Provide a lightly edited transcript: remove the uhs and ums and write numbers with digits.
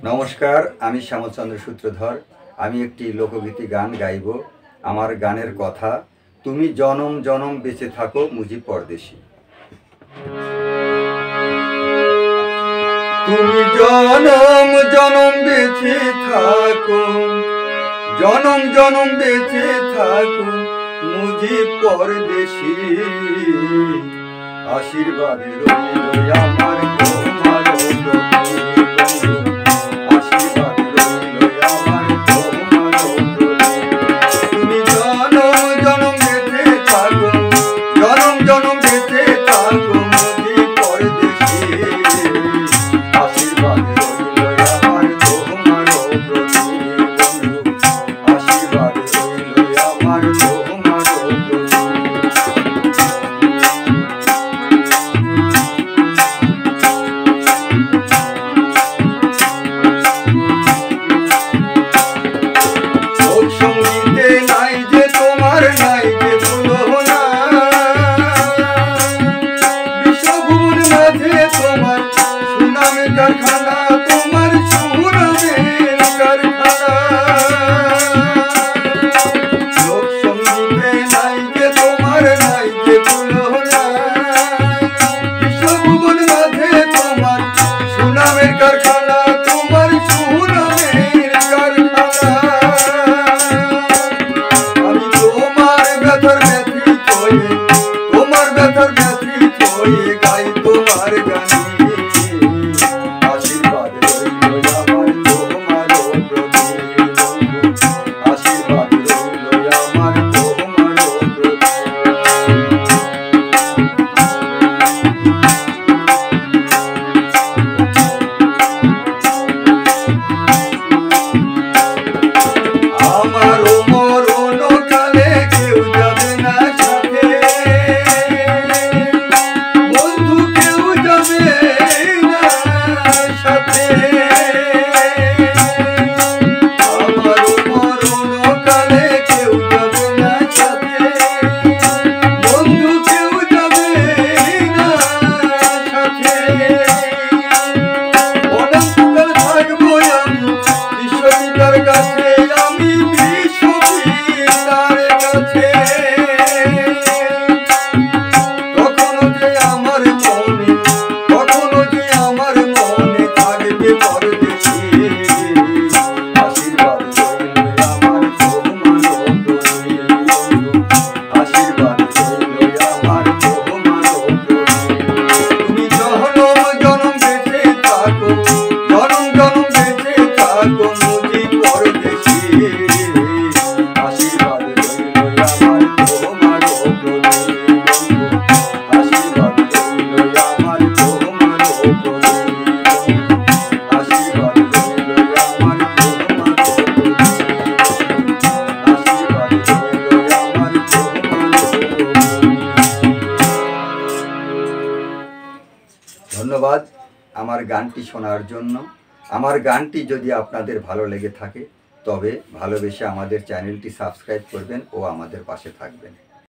নমস্কার, আমি শ্যামলচন্দ্র সূত্রধর। আমি একটি লোকগীতি গান গাইব। আমার গানের কথা, তুমি জনম জনম বেঁচে থাকো মুজি পরদেশি। তুমি জনম জনম বেঁচে থাকো, জনম জনম বেঁচে থাকো মুজি পরদেশি। আশীর্বাদ রইল আমার তোমার প্রতি, আশীর্বাদ রইল আমার তোমার প্রতি। তুমি জনম জনম বেঁচে থাকো, জনম জনম বেঁচে থাকো মুজি পরদেশি। আশীর্বাদ রইল আমার তোমার প্রতি, আশীর্বাদ রইল আমার তোমার প্রতি। সঙ্গীতে নাই যে তোমার, নাই যে তুলনা, বিশ্বভুবন মাঝে তোমার সুনামের কারখানা, তোমার সুনামের কারখানা। লোক সঙ্গীতে নাই যে তোমার, নাই যে তুলনা, বিশ্বভুবন মাঝে তোমার সুনামের কারখানা, তোমার সুনামের কারখানা। তোমার ব্যথার ব্যথিত হয়ে গাই তোমার গানে। আশীর্বাদ রইল আমার তোমার প্রতি, আশীর্বাদ রইল আমার তোমার প্রতি। আমারও মরণ কালে কেউ যাবে না সাথে, বন্ধু কেউ যাবে না সাথে। আমারও মরণ কালে কেউ যাবে না সাথে, বন্ধু কেউ যাবে না সাথে। অনন্তকাল থাকবো আমি বিশ্বপিতার কাছে, আমি বিশ্বপিতার কাছে। কখনো যে আমার মনে, কখনো যে আমার মনে থাকবে পরদেশি। আশীর্বাদ রইল আমার তোমার প্রতি, আশীর্বাদ রইল আমার তোমার প্রতি। তুমি জনম জনম বেঁচে থাকো, জনম জনম বেঁচে থাকো মুজি পরদেশি। আশীর্বাদ রইল আমার তোমার প্রতি, আশীর্বাদ রইল আমার তোমার প্রতি, আশীর্বাদ রইল আমার তোমার প্রতি, আশীর্বাদ রইল আমার তোমার প্রতি। ধন্যবাদ আমার গানটি শোনার জন্য। আমার গানটি যদি আপনাদের ভালো লেগে থাকে তবে ভালোবেসে আমাদের চ্যানেলটি সাবস্ক্রাইব করবেন ও আমাদের পাশে থাকবেন।